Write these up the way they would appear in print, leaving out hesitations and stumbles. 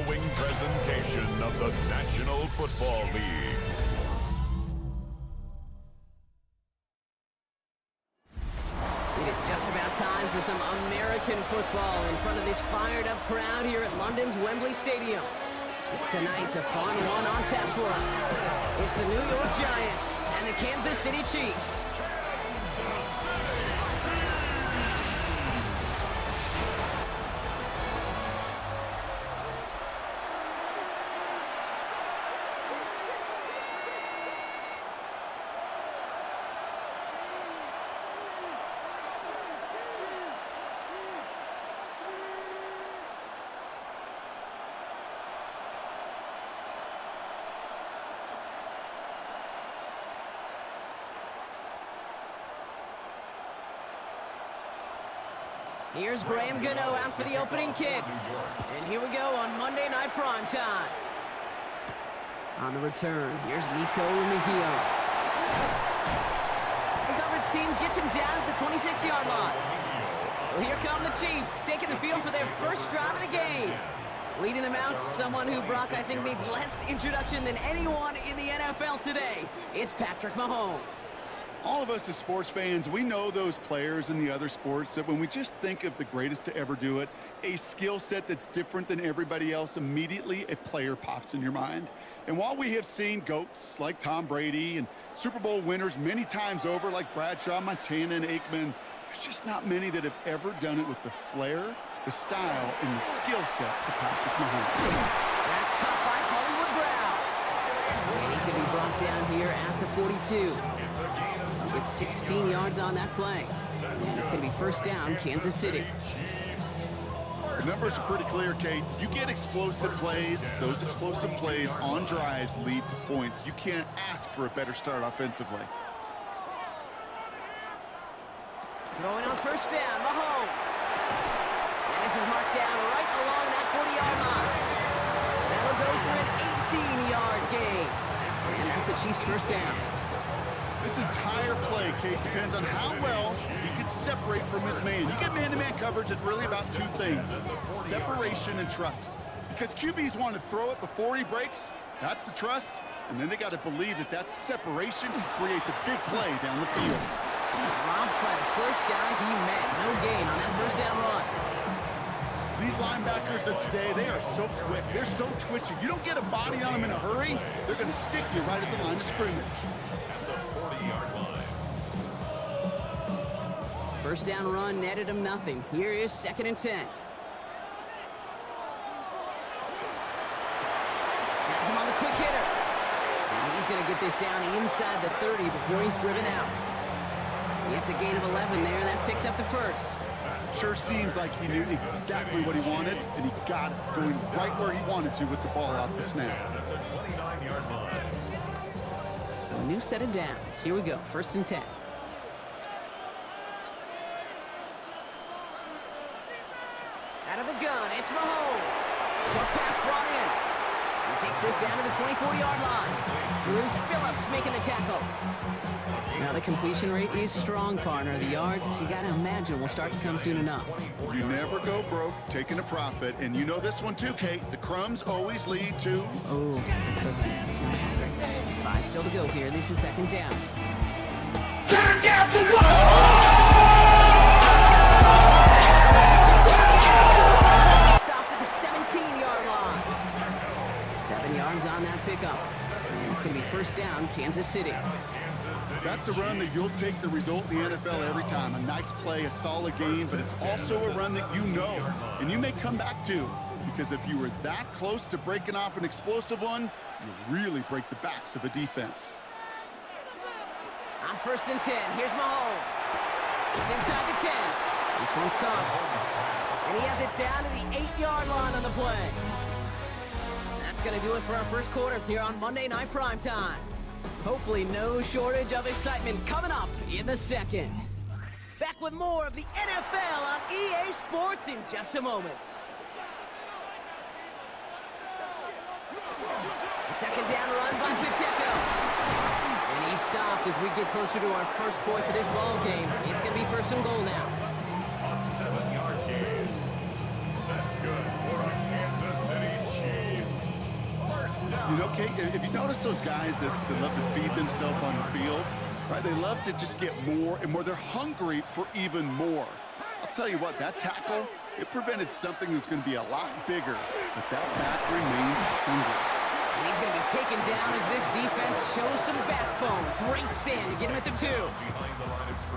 following presentation of the National Football League. It is just about time for some American football in front of this fired-up crowd here at London's Wembley Stadium. Tonight, a fun one on tap for us. It's the New York Giants and the Kansas City Chiefs. Here's BRM Gaming out for the opening kick. And here we go on Monday Night Primetime. On the return, here's Nico Mejia. The coverage team gets him down at the 26-yard line. So here come the Chiefs, taking the field for their first drive of the game. Leading them out, someone who, Brock, I think needs less introduction than anyone in the NFL today. It's Patrick Mahomes. All of us as sports fans, we know those players in the other sports that when we just think of the greatest to ever do it, a skill set that's different than everybody else, immediately a player pops in your mind. And while we have seen GOATs like Tom Brady and Super Bowl winners many times over like Bradshaw, Montana, and Aikman, there's just not many that have ever done it with the flair, the style, and the skill set of Patrick Mahomes. That's caught by Hollywood Brown. And he's going to be brought down here at the 42. It's 16 yards on that play. And it's going to be first down, Kansas City. The numbers are pretty clear, Kate. You get explosive plays. Those explosive plays on drives lead to points. You can't ask for a better start offensively. Throwing on first down, Mahomes. And this is marked down right along that 40-yard line. That'll go for an 18-yard gain. And that's a Chiefs first down. This entire play, Kate, depends on how well he can separate from his man. You get man-to-man coverage, it's really about two things, separation and trust. Because QBs want to throw it before he breaks, that's the trust, and then they got to believe that that separation can create the big play down the field. He's robbed by the first guy he met. No gain on that first down run. These linebackers of today, they are so quick. They're so twitchy. You don't get a body on them in a hurry, they're going to stick you right at the line of scrimmage. First down run netted him nothing. Here is 2nd and 10. Has him on the quick hitter. And he's going to get this down inside the 30 before he's driven out. It's a gain of 11 there. That picks up the first. Sure seems like he knew exactly what he wanted, and he got it going right where he wanted to with the ball off the snap. So a new set of downs. Here we go. 1st and 10. Out of the gun, it's Mahomes. Short pass brought in. He takes this down to the 24-yard line. Drew Phillips making the tackle. Now the completion rate is strong, partner. The yards, you got to imagine, will start to come soon enough. You never go broke taking a profit, and you know this one too, Kate. The crumbs always lead to... Oh, the cookie. 5 still to go here. This is 2nd down. Turn down for what? Stopped at the 17-yard line. 7 yards on that pickup. And it's going to be first down, Kansas City. That's a run that you'll take the result in the NFL every time. A nice play, a solid game, but it's also a run that you know, and you may come back to, because if you were that close to breaking off an explosive one, you really break the backs of a defense. On 1st and 10, here's Mahomes. It's inside the 10. This one's caught. And he has it down to the 8-yard line on the play. That's going to do it for our first quarter here on Monday Night Primetime. Hopefully no shortage of excitement coming up in the second. Back with more of the NFL on EA Sports in just a moment. The 2nd down run by Pacheco. And he stopped as we get closer to our first points of this ball game. It's going to be 1st and goal now. A 7-yard gain. That's good for a Kansas City Chiefs. okay, if you notice those guys that love to feed themselves on the field, right? They love to just get more and more. They're hungry for even more. I'll tell you what, that tackle, it prevented something that's going to be a lot bigger, but that back remains hungry. He's going to be taken down as this defense shows some backbone. Great stand to get him at the 2.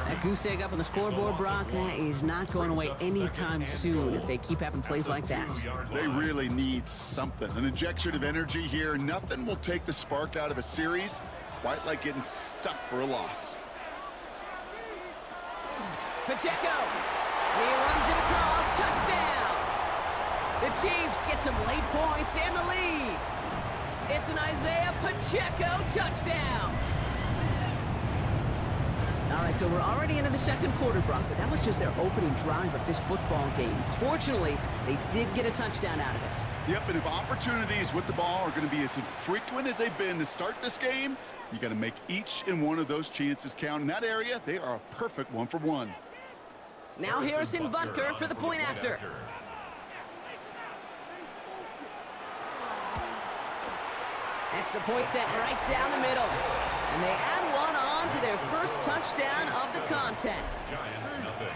That goose egg up on the scoreboard, Brock, is not going away anytime soon if they keep having plays like that. They really need something, an injection of energy here. Nothing will take the spark out of a series quite like getting stuck for a loss. Pacheco, he runs it across, touchdown! The Chiefs get some late points and the lead. It's an Isaiah Pacheco touchdown. All right, so we're already into the second quarter, Brock, but that was just their opening drive of this football game. Fortunately, they did get a touchdown out of it. Yep, and if opportunities with the ball are going to be as infrequent as they've been to start this game, you got to make each and one of those chances count. In that area, they are a perfect 1-for-1. Now Harrison Butker for the point after. Extra point set right down the middle. And they add one on to their first touchdown of the contest. Giants nothing.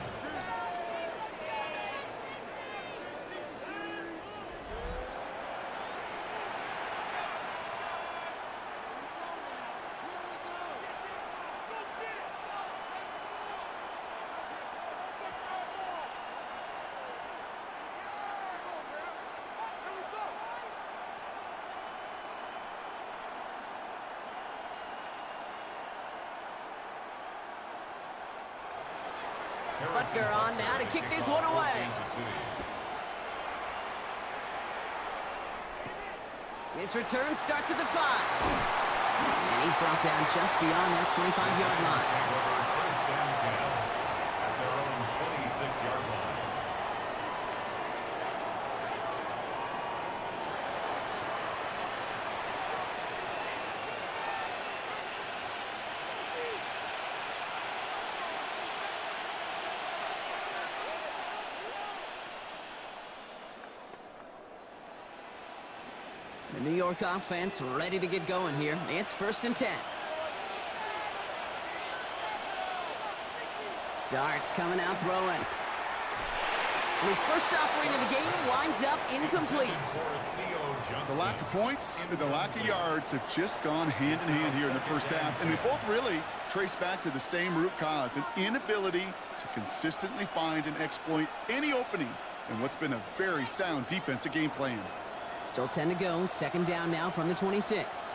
Butker on now to kick this one away. This return starts at the 5. And he's brought down just beyond that 25-yard line. First down 10 at their own 26-yard line. The New York offense ready to get going here. It's 1st and 10. Darts coming out throwing. And his first offering of the game winds up incomplete. The lack of points and the lack of yards have just gone hand in hand here in the first half, and they both really trace back to the same root cause, an inability to consistently find and exploit any opening in what's been a very sound defensive game plan. Still 10 to go. 2nd down now from the 26.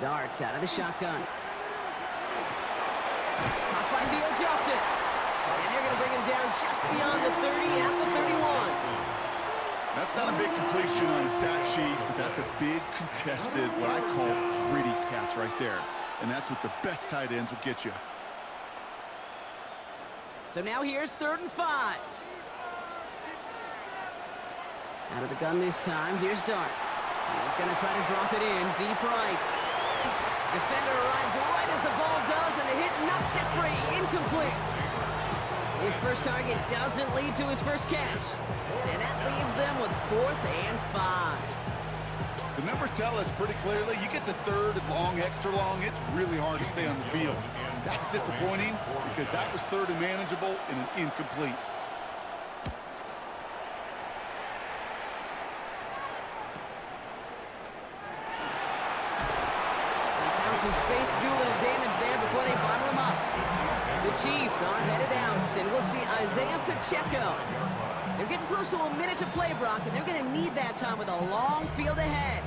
Darts out of the shotgun. Caught by Theo Johnson. And they're going to bring him down just beyond the 30 at the 31. That's not a big completion on a stat sheet, but that's a big contested, what I call gritty catch right there. And that's what the best tight ends will get you. So now here's 3rd and 5. Out of the gun this time, here's Dart. He's going to try to drop it in, deep right. Defender arrives right as the ball does, and the hit knocks it free, incomplete. His first target doesn't lead to his first catch, and that leaves them with 4th and 5. The numbers tell us pretty clearly, you get to 3rd and long, extra long, it's really hard to stay on the field. That's disappointing because that was 3rd and manageable and an incomplete. Some space to do a little damage there before they bottle him up. The Chiefs are headed out, and we'll see Isaiah Pacheco. They're getting close to a minute to play, Brock, and they're going to need that time with a long field ahead.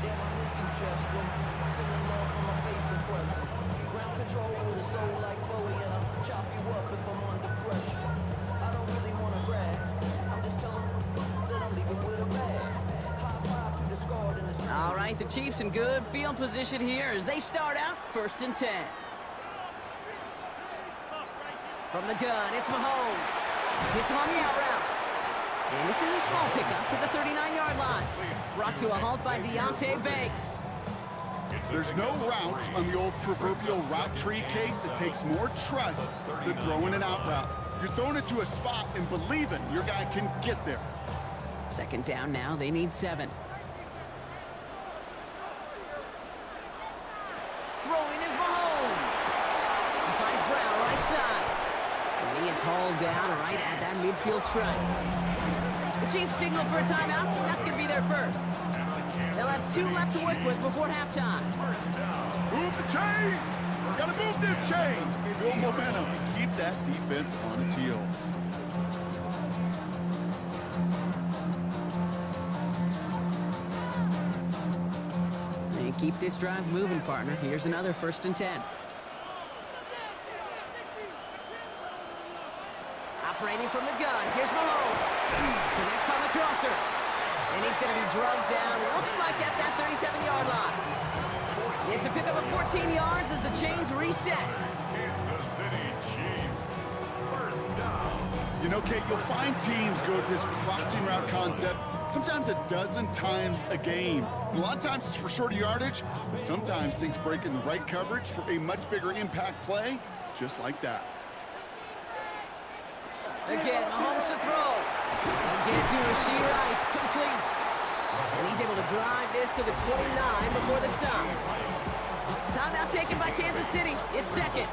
All right, the Chiefs in good field position here as they start out 1st and 10. From the gun, it's Mahomes. Hits him on the out route. And this is a small pickup to the 39-yard line. Brought to a halt by Deontay Banks. There's no route on the old proverbial route tree, Kate, that takes more trust than throwing an out route. You're throwing it to a spot and believing your guy can get there. 2nd down now, they need 7. He is hauled down right at that midfield stripe. The Chiefs signal for a timeout. That's going to be their first. They'll have 2 left to work with before halftime. Move the chains! Gotta move them chains! Build momentum and keep that defense on its heels. And keep this drive moving, partner. Here's another 1st and 10. Operating from the gun. Here's Mahomes. Connects on the crosser. And he's going to be drugged down. Looks like at that 37-yard line. It's a pickup of 14 yards as the chains reset. Kansas City Chiefs. First down. You know, Kate, you'll find teams go to this crossing route concept sometimes a dozen times a game. And a lot of times it's for shorter yardage, but sometimes things break in the right coverage for a much bigger impact play, just like that. Again, Mahomes to throw. And get it to Rasheed Rice, complete. And he's able to drive this to the 29 before the stop. Timeout taken by Kansas City. It's 2nd.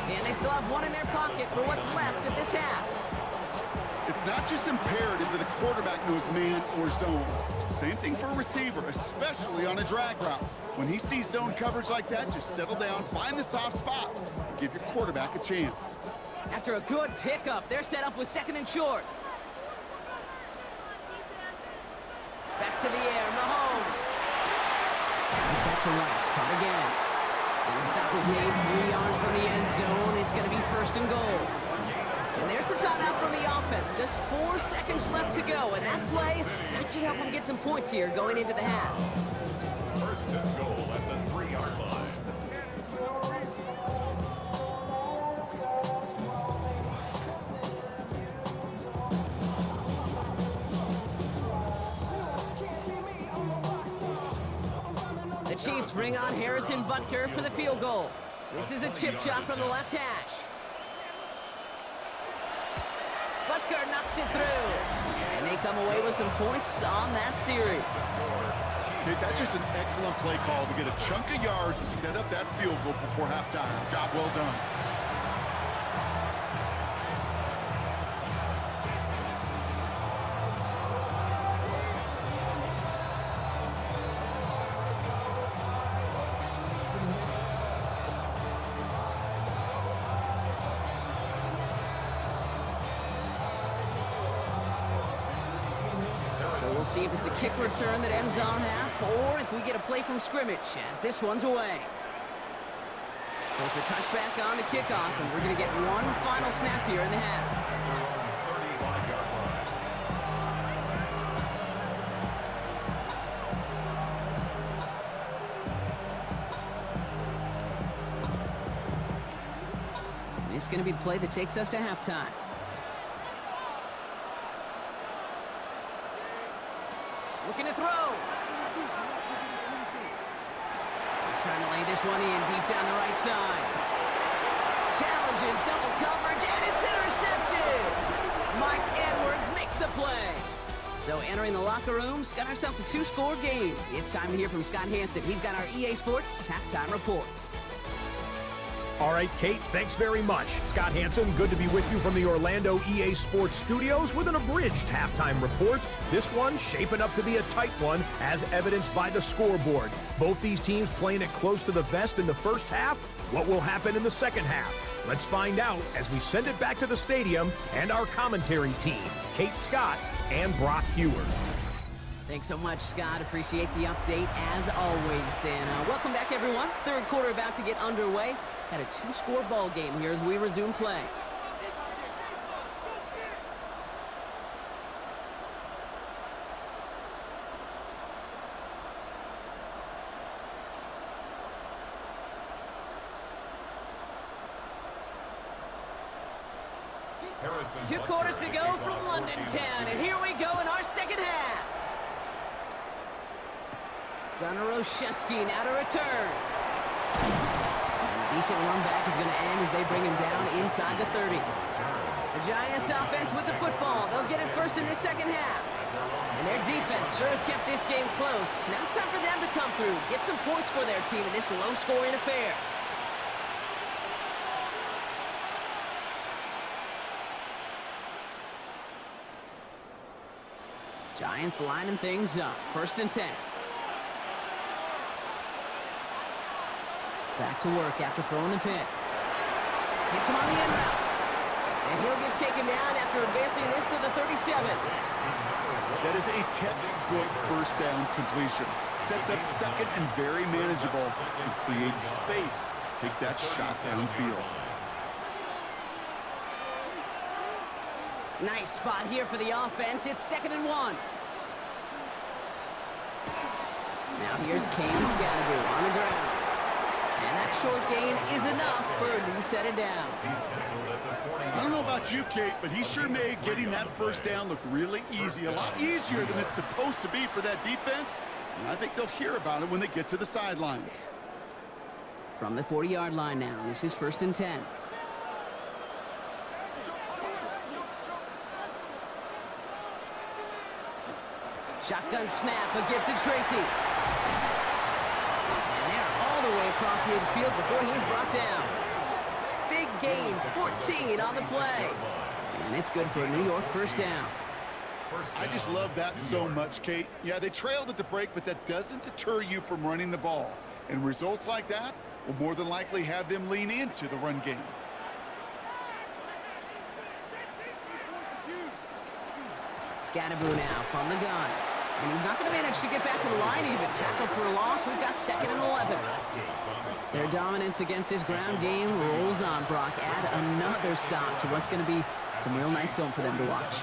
And they still have 1 in their pocket for what's left of this half. It's not just imperative that a quarterback knows man or zone. Same thing for a receiver, especially on a drag route. When he sees zone coverage like that, just settle down, find the soft spot, and give your quarterback a chance. After a good pickup, they're set up with 2nd and short. Back to the air, Mahomes. Back to Rice, caught again. And the stop is made 3 yards from the end zone. It's going to be 1st and goal. And there's the timeout from the offense. Just 4 seconds left to go. And that play, that should help them get some points here going into the half. 1st and goal at the 3-yard line. The Chiefs bring on Harrison Butker for the field goal. This is a chip shot from the left hash. Butker knocks it through. And they come away with some points on that series. Okay, that's just an excellent play call to get a chunk of yards and set up that field goal before halftime. Job well done. We'll see if it's a kick return that ends on half, or if we get a play from scrimmage, as this one's away. So it's a touchback on the kickoff, and we're going to get one final snap here in the half. 35-yard line. This is going to be the play that takes us to halftime. Looking to throw. He's trying to lay this one in deep down the right side. Challenges, double coverage, and it's intercepted. Mike Edwards makes the play. So entering the locker rooms, got ourselves a 2-score game. It's time to hear from Scott Hansen. He's got our EA Sports halftime report. All right, Kate, thanks very much. Scott Hansen, good to be with you from the Orlando EA Sports Studios with an abridged halftime report. This one shaping up to be a tight one, as evidenced by the scoreboard. Both these teams playing it close to the vest in the first half. What will happen in the second half? Let's find out as we send it back to the stadium and our commentary team, Kate Scott and Brock Hewer. Thanks so much, Scott. Appreciate the update as always. And welcome back, everyone. Third quarter about to get underway. Got a 2-score ball game here as we resume play. Harrison 2 quarters to go from London Town, and here we go in our second half. Gunnar Olszewski now to return. Decent run back is going to end as they bring him down inside the 30. The Giants offense with the football. They'll get it first in this second half. And their defense sure has kept this game close. Now it's time for them to come through, get some points for their team in this low-scoring affair. Giants lining things up. 1st and 10. Back to work after throwing the pick. Hits him on the end route. And he'll get taken down after advancing this to the 37. That is a textbook first down completion. Sets up second and very manageable and creates space to take that shot downfield. Nice spot here for the offense. It's 2nd and 1. Now here's Kane Scattergood on the ground. And that short gain is enough for a new set of downs. I don't know about you, Kate, but he sure made getting that first down look really easy. A lot easier than it's supposed to be for that defense. And I think they'll hear about it when they get to the sidelines. From the 40-yard line now, this is 1st and 10. Shotgun snap, a gift to Tracy. And they're all the way across midfield before he's brought down. Big gain, 14 on the play. And it's good for a New York first down. I just love that so much, Kate. Yeah, they trailed at the break, but that doesn't deter you from running the ball. And results like that will more than likely have them lean into the run game. Scattergood now from the gun. And he's not going to manage to get back to the line even. Tackle for a loss. We've got 2nd and 11. Their dominance against his ground game rolls on, Brock. Add another stop to what's going to be some real nice film for them to watch.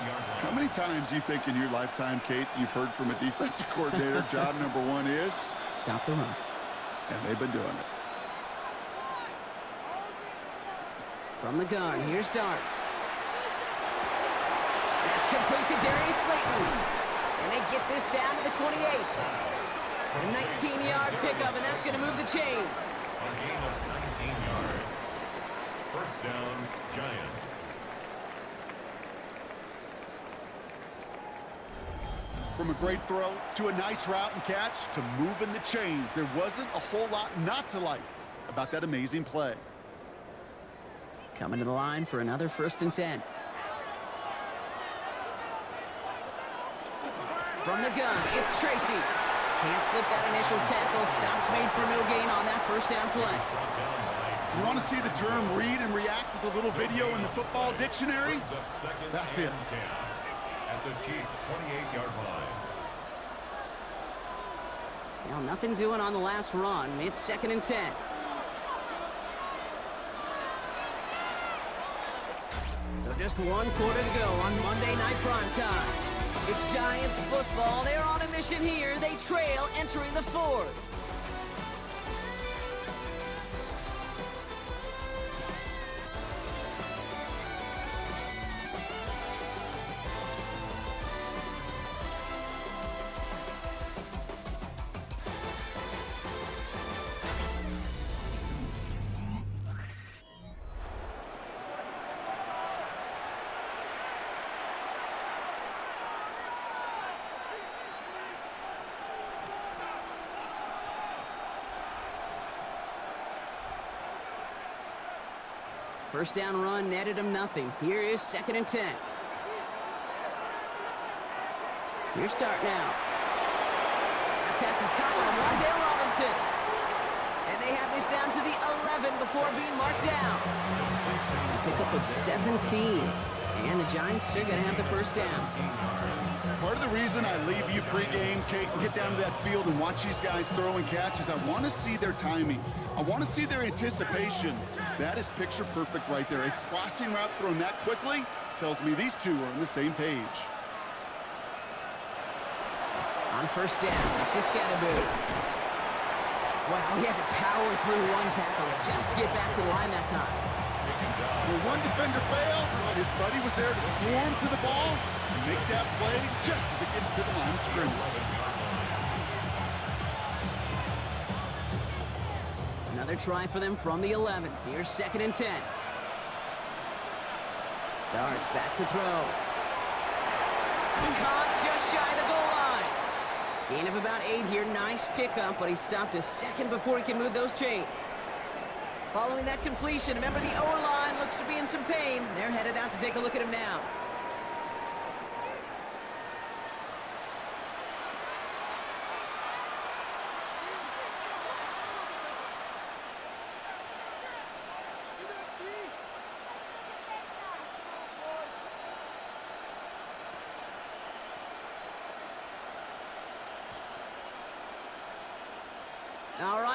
How many times do you think in your lifetime, Kate, you've heard from a defensive coordinator, job number 1 is? Stop the run. And they've been doing it. From the gun, here's Dart. That's complete to Darius Slayton. And they get this down to the 28. A 19-yard pickup, and that's going to move the chains. A gain of 19 yards. First down, Giants. From a great throw to a nice route and catch to moving the chains. There wasn't a whole lot not to like about that amazing play. Coming to the line for another 1st and 10. From the gun, it's Tracy. Can't slip that initial tackle. Stops made for no gain on that first down play. You want to see the term read and react with a little video in the football dictionary? That's it. At the Chiefs' 28-yard line. Now, nothing doing on the last run. It's 2nd and 10. So just 1 quarter to go on Monday Night Primetime. It's Giants football. They're on a mission here. They trail entering the 4th. First down run netted him nothing. Here is 2nd and 10. Here's Start now. That pass is caught by Wandale Robinson. And they have this down to the 11 before being marked down. A pickup of 17. And the Giants are going to have the first down. Part of the reason I leave you pregame, Kate, and get down to that field and watch these guys throw and catch is I want to see their timing. I want to see their anticipation. That is picture perfect right there. A crossing route thrown that quickly tells me these two are on the same page. On first down, this is Scattergood. Wow, he had to power through one tackle just to get back to the line that time. Well, one defender failed, but his buddy was there to swarm to the ball and make that play just as it gets to the line of scrimmage. Another try for them from the 11. Here's 2nd and 10. Darts back to throw. Caught just shy of the goal line. Gain of about 8 here. Nice pickup, but he stopped a second before he can move those chains. Following that completion, remember the O-line looks to be in some pain. They're headed out to take a look at him now.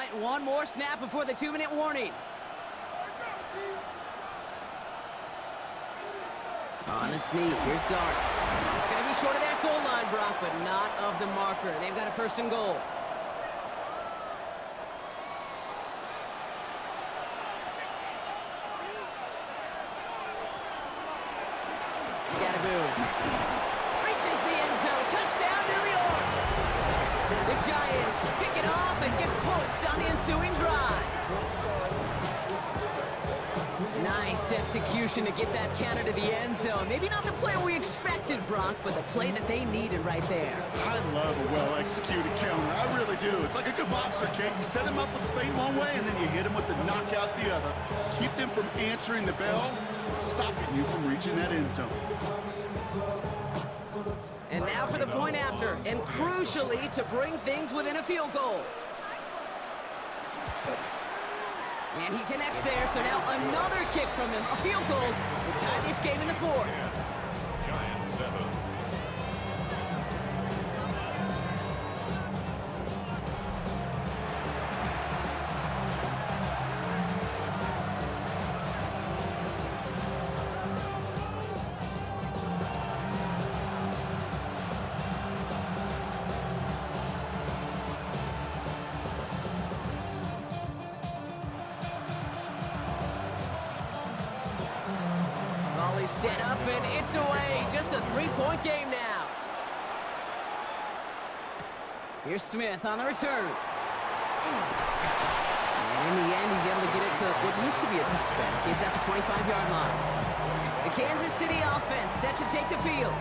right, one more snap before the 2-minute warning. On the sneak, here's Dart. It's going to be short of that goal line, Brock, but not of the marker. They've got a 1st and goal. Reaches the end zone. Touchdown, New York. The Giants pick it off and get points on the ensuing drive. Nice execution to get that counter to the end zone. Maybe not the play we expected, Brock, but the play that they needed right there. I love a well-executed counter. I really do. It's like a good boxer, kid. You set him up with a feint one way, and then you hit him with the knockout the other. Keep them from answering the bell, stopping you from reaching that end zone. And now for the point after, and crucially to bring things within a field goal. And he connects there, so now another kick from him, a field goal to tie this game in the 4th. Giants 7. Set up and it's away. Just a 3-point game now. Here's Smith on the return. And in the end, he's able to get it to what used to be a touchback. It's at the 25-yard line. The Kansas City offense set to take the field.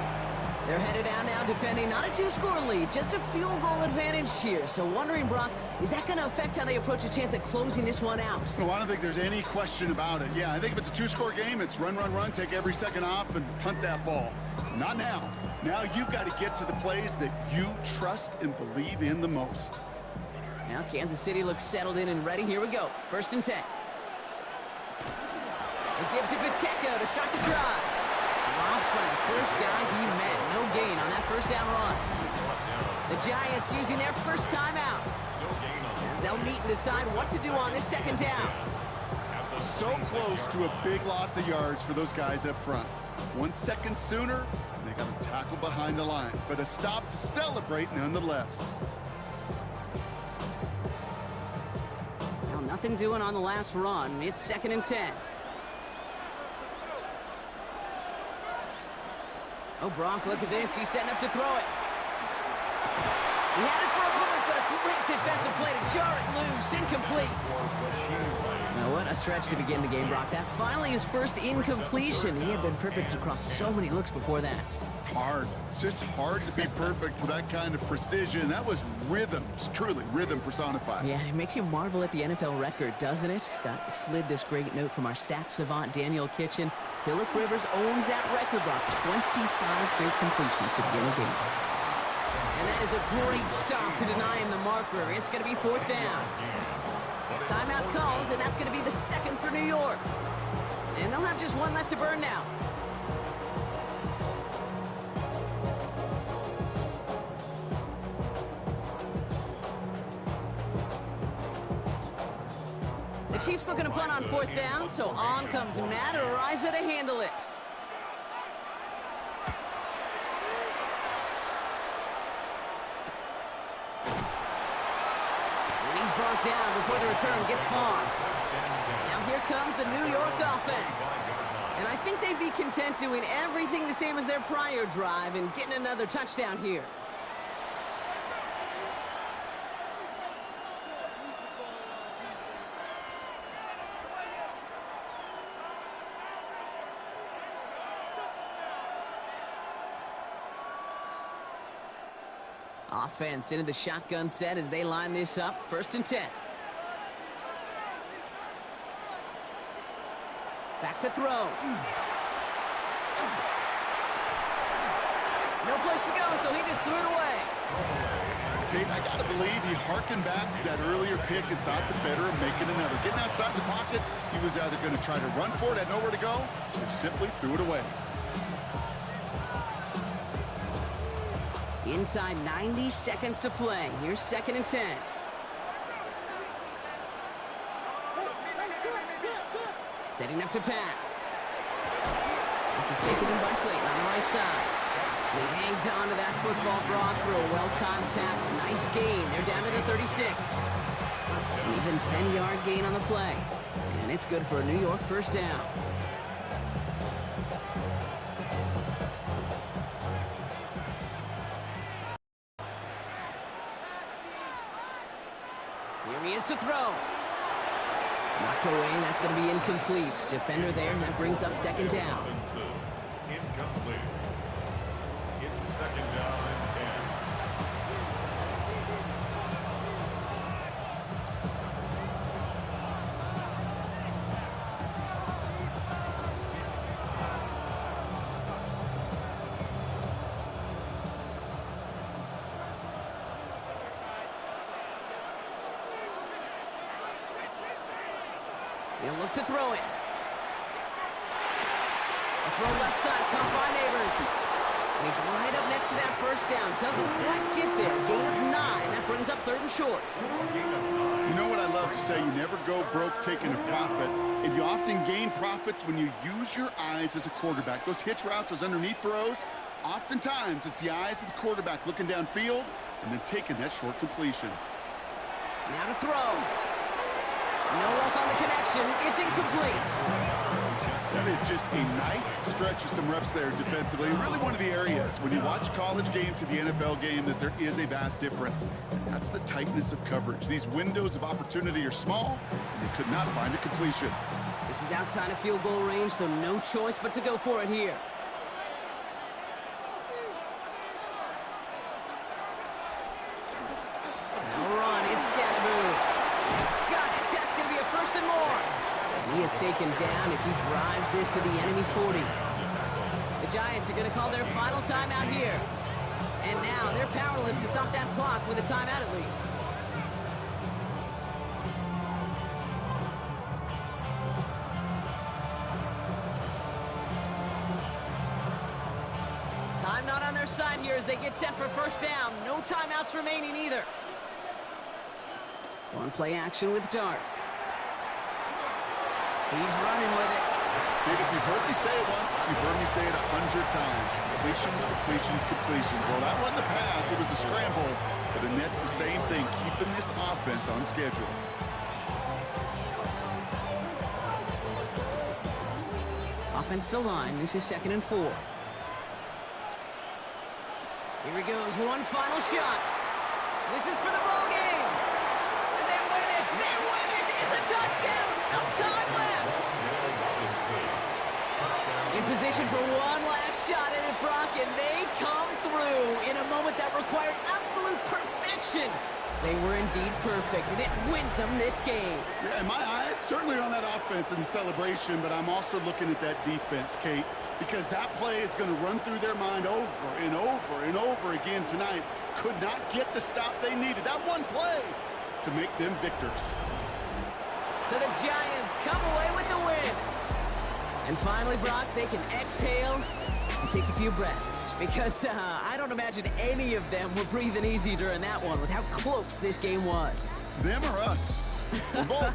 They're headed out now defending not a 2-score lead, just a field goal advantage here. So wondering, Brock, is that going to affect how they approach a chance at closing this one out? No, I don't think there's any question about it. Yeah, I think if it's a 2-score game, it's run, run, run, take every second off, and punt that ball. Not now. Now you've got to get to the plays that you trust and believe in the most. Now Kansas City looks settled in and ready. Here we go. 1st and 10. It gives it Pacheco to start the drive. Dropped by the first guy he met. No gain on that 1st down run. The Giants using their first timeout, as they'll meet and decide what to do on this 2nd down. So close to a big loss of yards for those guys up front. 1 second sooner, and they got to tackle behind the line. But a stop to celebrate nonetheless. Well, nothing doing on the last run. It's 2nd and 10. Oh, Brock, look at this. He's setting up to throw it. He had it for a moment, but a great defensive play to jar it loose. Incomplete. Now, what a stretch to begin the game, Brock. That finally his first incompletion. He had been perfect across so many looks before that. Hard. It's just hard to be perfect with that kind of precision. That was rhythm. It's truly rhythm personified. Yeah, it makes you marvel at the NFL record, doesn't it? Got slid this great note from our stats savant, Daniel Kitchen. Phillip Rivers owns that record, Brock. 25 straight completions to begin the game. And that is a great stop to deny him the marker. It's going to be 4th down. Timeout called, and that's going to be the 2nd for New York. And they'll have just one left to burn now. The Chiefs looking to punt on 4th down, so on comes Matt Ariza to handle it. And he's brought down before the return gets far. Now here comes the New York offense. And I think they'd be content doing everything the same as their prior drive and getting another touchdown here. Offense into the shotgun set as they line this up. 1st and 10. Back to throw. No place to go, so he just threw it away. Kate, I got to believe he harkened back to that earlier pick and thought the better of making another. Getting outside the pocket, he was either going to try to run for it, had nowhere to go, so he simply threw it away. Inside 90 seconds to play. Here's 2nd and 10. Setting up to pass. This is taken in by Slayton on the right side. He hangs on to that football, Brock, for a well-timed tackle. Nice gain. They're down to the 36. An even 10-yard gain on the play. And it's good for a New York first down. Here he is to throw. Knocked away, and that's going to be incomplete. Defender there, and that brings up second down. Incomplete. It's second down and 10. He'll look to throw it. A throw left side, caught by Neighbors. And he's right up next to that first down. Doesn't quite get there. Gain of 9. That brings up third and short. You know what I love to say? You never go broke taking a profit, and you often gain profits when you use your eyes as a quarterback. Those hitch routes, those underneath throws, oftentimes it's the eyes of the quarterback looking downfield and then taking that short completion. Now to throw. No luck on the connection. It's incomplete. That is just a nice stretch of some reps there defensively. And really one of the areas when you watch college game to the NFL game that there is a vast difference. That's the tightness of coverage. These windows of opportunity are small, and they could not find a completion. This is outside of field goal range, so no choice but to go for it here. No run. It's Scatterboo. He's got it. That's going to be a first and more. And he is taken down as he drives this to the enemy 40. The Giants are going to call their final timeout here. And now they're powerless to stop that clock with a timeout at least. Time not on their side here as they get set for first down. No timeouts remaining either. Going play action with Darts. He's running with it. Dude, if you've heard me say it once, you've heard me say it 100 times. Completions, completions, completions. Well, that wasn't a pass. It was a scramble. But the Nets the same thing, keeping this offense on schedule. Offensive line. This is 2nd and 4. Here he goes. One final shot. This is for the ball game. And they win it. They win it. It's a touchdown. No time left. In position for one last shot at it, Brock, and they come through in a moment that required absolute perfection. They were indeed perfect, and it wins them this game. Yeah, and my eyes certainly are on that offense and the celebration, but I'm also looking at that defense, Kate, because that play is going to run through their mind over and over and over again tonight. Could not get the stop they needed. That one play to make them victors. So the Giants come away with the win. And finally, Brock, they can exhale and take a few breaths. Because I don't imagine any of them were breathing easy during that one with how close this game was. Them or us? Or both.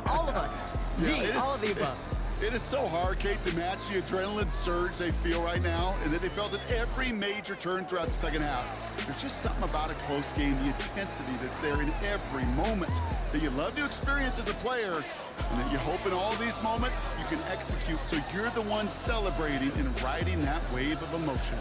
All of us. Yeah, all of the above. It is so hard, Kate, to match the adrenaline surge they feel right now, and that they felt at every major turn throughout the second half. There's just something about a close game, the intensity that's there in every moment that you love to experience as a player, and that you hope in all these moments you can execute so you're the one celebrating and riding that wave of emotion.